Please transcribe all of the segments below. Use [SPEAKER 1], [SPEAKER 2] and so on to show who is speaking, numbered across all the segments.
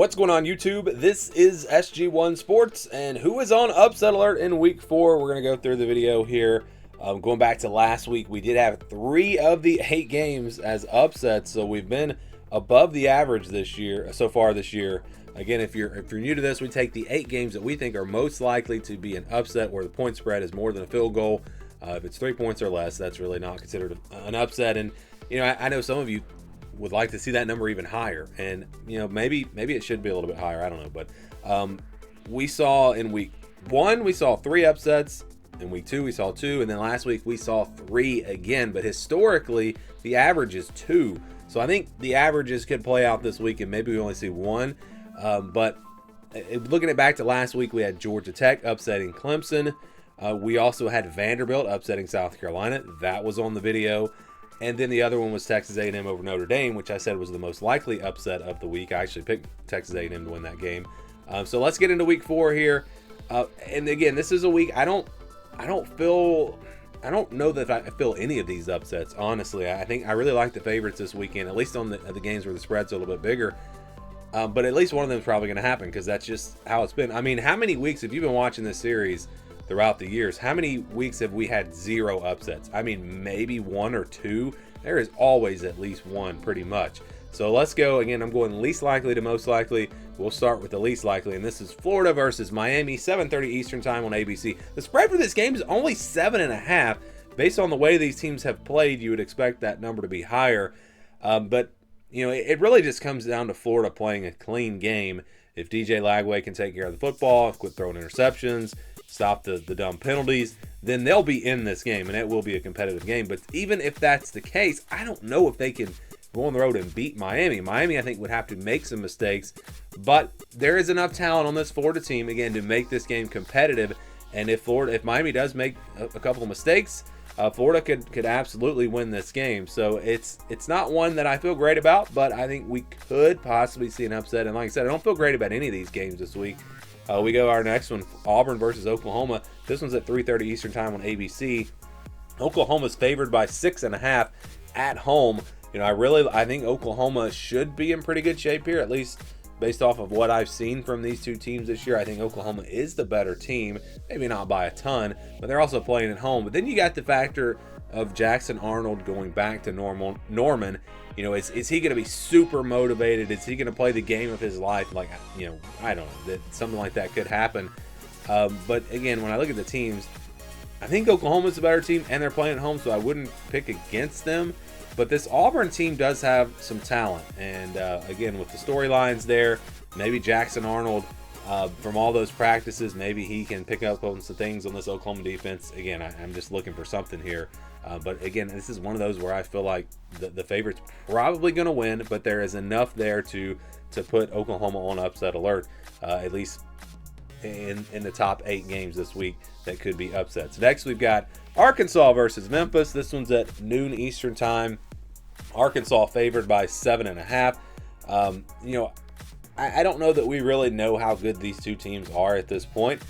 [SPEAKER 1] What's going on, YouTube? This is SG1 Sports, and who is on upset alert in week 4? We're going to go through the video here. Going back to last week, we did have 3 of the 8 games as upsets, so we've been above the average this year, so far this year. Again, if you're new to this, we take the 8 games that we think are most likely to be an upset, where the point spread is more than a field goal. If it's 3 points or less, that's really not considered an upset. And I know some of you would like to see that number even higher, and maybe it should be a little bit higher. I don't know, but we saw in week 1 we saw 3 upsets. In week 2 we saw 2, and then last week we saw 3 again. But historically, the average is 2. So I think the averages could play out this week, and maybe we only see 1. But looking at back to last week, we had Georgia Tech upsetting Clemson. We also had Vanderbilt upsetting South Carolina. That was on the video. And then the other one was Texas A&M over Notre Dame, which I said was the most likely upset of the week. I actually picked Texas A&M to win that game. So let's get into week 4 here. And again, this is a week I don't know that I feel any of these upsets, honestly. I think I really like the favorites this weekend, at least on the games where the spread's a little bit bigger. But at least one of them is probably going to happen, because that's just how it's been. I mean, how many weeks have you been watching this series throughout the years? How many weeks have we had 0 upsets? I mean, maybe 1 or 2. There is always at least 1, pretty much. So let's go. Again, I'm going least likely to most likely. We'll start with the least likely, and this is Florida versus Miami, 7:30 Eastern time on ABC. The spread for this game is only 7.5. Based on the way these teams have played, you would expect that number to be higher. But it really just comes down to Florida playing a clean game. If DJ Lagway can take care of the football, quit throwing interceptions, stop the dumb penalties, then they'll be in this game, and it will be a competitive game. But even if that's the case, I don't know if they can go on the road and beat Miami. Miami, I think, would have to make some mistakes, but there is enough talent on this Florida team, again, to make this game competitive. And if Miami does make a couple of mistakes, Florida could absolutely win this game. So it's not one that I feel great about, but I think we could possibly see an upset. And like I said, I don't feel great about any of these games this week. We go our next one, Auburn versus Oklahoma. This one's at 3:30 Eastern time on ABC. Oklahoma's favored by 6.5 at home. I think Oklahoma should be in pretty good shape here, at least based off of what I've seen from these two teams this year. I think Oklahoma is the better team, maybe not by a ton, but they're also playing at home. But then you got the factor of Jackson Arnold going back to Norman. Is he going to be super motivated? Is he going to play the game of his life? I don't know, that something like that could happen. But again, when I look at the teams, I think Oklahoma's the better team, and they're playing at home, so I wouldn't pick against them. But this Auburn team does have some talent, and again, with the storylines there, maybe Jackson Arnold, from all those practices, maybe he can pick up on some things on this Oklahoma defense. Again, I'm just looking for something here. But again, this is one of those where I feel like the favorite's probably going to win, but there is enough there to put Oklahoma on upset alert, at least in the top 8 games this week that could be upsets. Next, we've got Arkansas versus Memphis. This one's at noon Eastern time. Arkansas favored by 7.5. I don't know that we really know how good these two teams are at this point.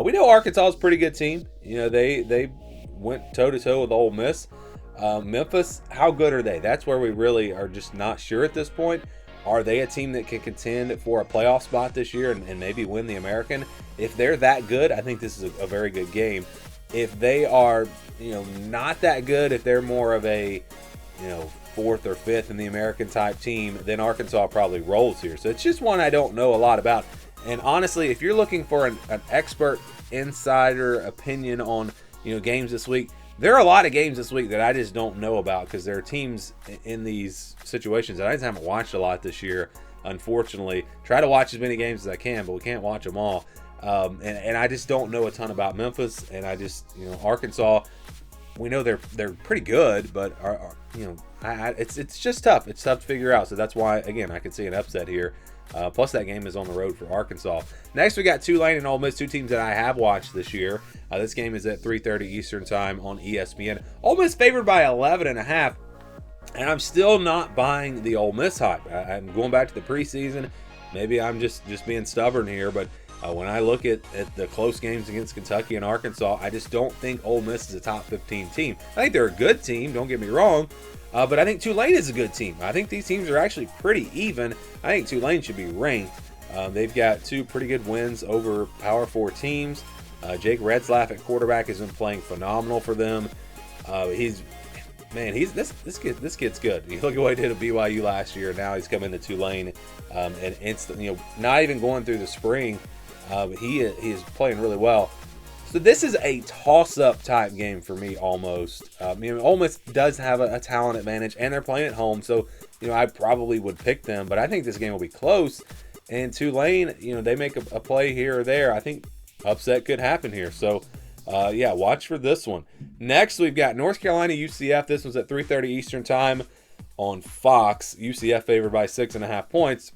[SPEAKER 1] We know Arkansas is a pretty good team. They went toe-to-toe with Ole Miss. Memphis, how good are they? That's where we really are just not sure at this point. Are they a team that can contend for a playoff spot this year and maybe win the American? If they're that good, I think this is a very good game. If they are, not that good, if they're more of a, 4th or 5th in the American type team, then Arkansas probably rolls here. So it's just one I don't know a lot about. And honestly, if you're looking for an expert insider opinion on, games this week, there are a lot of games this week that I just don't know about, because there are teams in these situations that I just haven't watched a lot this year, unfortunately. Try to watch as many games as I can, but we can't watch them all. And I just don't know a ton about Memphis, and I just, Arkansas, we know they're pretty good, but it's just tough. It's tough to figure out. So that's why, again, I could see an upset here. Plus, that game is on the road for Arkansas. Next, we got Tulane and Ole Miss, 2 teams that I have watched this year. This game is at 3:30 Eastern time on ESPN. Ole Miss favored by 11.5, and I'm still not buying the Ole Miss hype. I'm going back to the preseason. Maybe I'm just being stubborn here, but when I look at the close games against Kentucky and Arkansas, I just don't think Ole Miss is a top 15 team. I think they're a good team, don't get me wrong, but I think Tulane is a good team. I think these teams are actually pretty even. I think Tulane should be ranked. They've got two pretty good wins over Power 4 teams. Jake Retzlaff at quarterback has been playing phenomenal for them. This kid's good. You look at what he did at BYU last year. Now he's coming to Tulane, and instantly, not even going through the spring, he is playing really well. So this is a toss-up type game for me almost. Ole Miss does have a talent advantage, and they're playing at home, so I probably would pick them. But I think this game will be close. And Tulane, they make a play here or there. I think upset could happen here. So, watch for this one. Next, we've got North Carolina UCF. This one's at 3:30 Eastern Time on Fox. UCF favored by 6.5 points.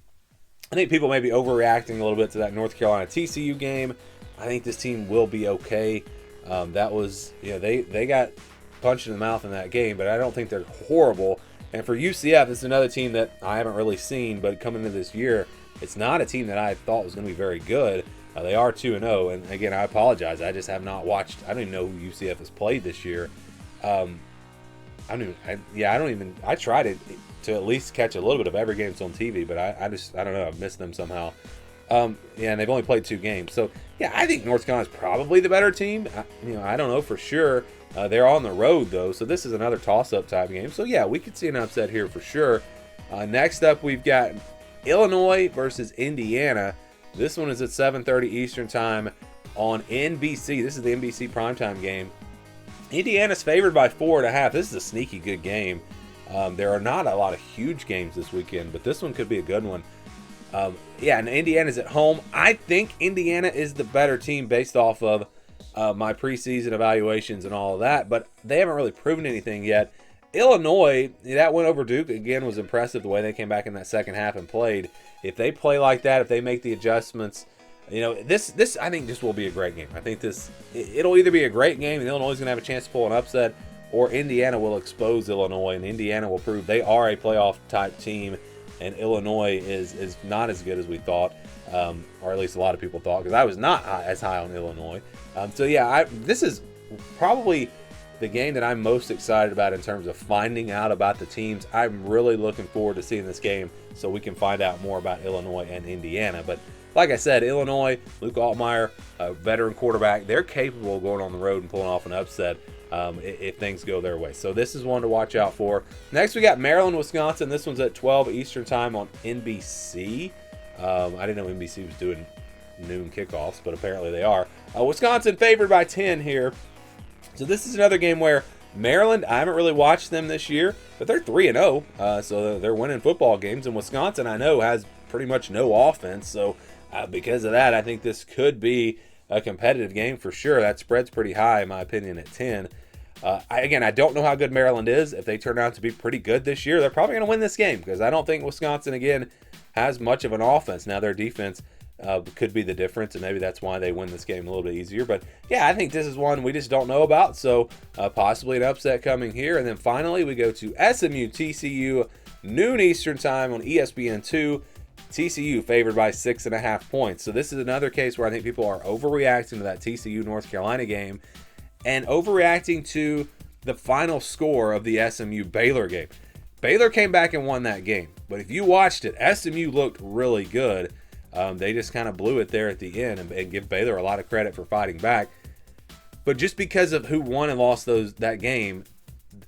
[SPEAKER 1] I think people may be overreacting a little bit to that North Carolina TCU game. I think this team will be okay. That was, they got punched in the mouth in that game, but I don't think they're horrible. And for UCF, it's another team that I haven't really seen, but coming into this year, it's not a team that I thought was going to be very good. They are 2-0, and again, I apologize. I just have not watched. I don't even know who UCF has played this year. I tried to at least catch a little bit of every game that's on TV, but I don't know. I've missed them somehow. And they've only played 2 games. So, I think North Carolina is probably the better team. I don't know for sure. They're on the road, though, so this is another toss-up type game. So, we could see an upset here for sure. Next up, we've got Illinois versus Indiana. This one is at 7:30 Eastern Time on NBC. This is the NBC primetime game. Indiana's favored by 4.5. This is a sneaky good game. There are not a lot of huge games this weekend, but this one could be a good one. And Indiana's at home. I think Indiana is the better team based off of my preseason evaluations and all of that, but they haven't really proven anything yet. Illinois, that win over Duke, again, was impressive the way they came back in that second half and played. If they play like that, if they make the adjustments, this I think this will be a great game. I think it'll either be a great game and Illinois is going to have a chance to pull an upset, or Indiana will expose Illinois and Indiana will prove they are a playoff type team, and Illinois is not as good as we thought, or at least a lot of people thought, because I was not as high on Illinois. This is probably the game that I'm most excited about in terms of finding out about the teams. I'm really looking forward to seeing this game so we can find out more about Illinois and Indiana. But like I said, Illinois, Luke Altmaier, a veteran quarterback, they're capable of going on the road and pulling off an upset if things go their way. So this is one to watch out for. Next, we got Maryland, Wisconsin. This one's at 12 Eastern Time on NBC. I didn't know NBC was doing noon kickoffs, but apparently they are. Wisconsin favored by 10 here. So this is another game where Maryland, I haven't really watched them this year, but they're 3-0, so they're winning football games. And Wisconsin, I know, has pretty much no offense. So because of that, I think this could be a competitive game for sure. That spread's pretty high, in my opinion, at 10. I don't know how good Maryland is. If they turn out to be pretty good this year, they're probably going to win this game, because I don't think Wisconsin, again, has much of an offense. Now, their defense could be the difference, and maybe that's why they win this game a little bit easier. But I think this is one we just don't know about, so possibly an upset coming here. And then finally we go to SMU TCU, noon Eastern Time on ESPN2. TCU favored by 6.5 points. So this is another case where I think people are overreacting to that TCU North Carolina game and overreacting to the final score of the SMU Baylor game. Baylor came back and won that game, but if you watched it, SMU looked really good. They just kind of blew it there at the end, and give Baylor a lot of credit for fighting back. But just because of who won and lost that game,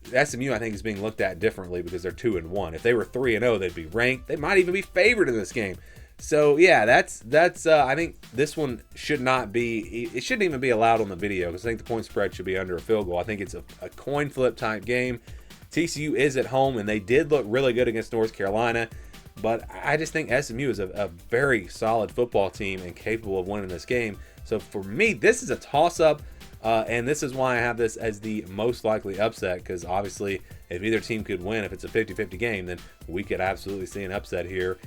[SPEAKER 1] SMU, I think, is being looked at differently because they're 2-1. If they were 3-0, they'd be ranked. They might even be favored in this game. So that's. I think this one should not be. It shouldn't even be allowed on the video, because I think the point spread should be under a field goal. I think it's a coin flip type game. TCU is at home, and they did look really good against North Carolina. But I just think SMU is a very solid football team and capable of winning this game. So for me, this is a toss-up, and this is why I have this as the most likely upset, because obviously if either team could win, if it's a 50-50 game, then we could absolutely see an upset here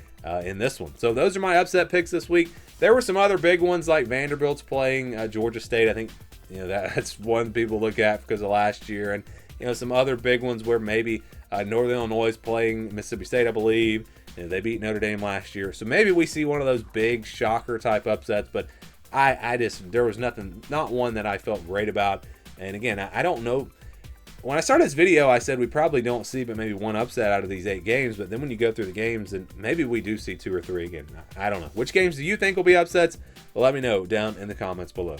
[SPEAKER 1] in this one. So those are my upset picks this week. There were some other big ones, like Vanderbilt's playing Georgia State. I think that's one people look at because of last year, and some other big ones where maybe Northern Illinois is playing Mississippi State, I believe. They beat Notre Dame last year, so maybe we see one of those big shocker type upsets. But there was not one that I felt great about. And again, I don't know. when I started this video, I said we probably don't see but maybe one upset out of these 8 games. But then when you go through the games, then maybe we do see 2 or 3 again. I don't know. Which games do you think will be upsets? Well, let me know down in the comments below.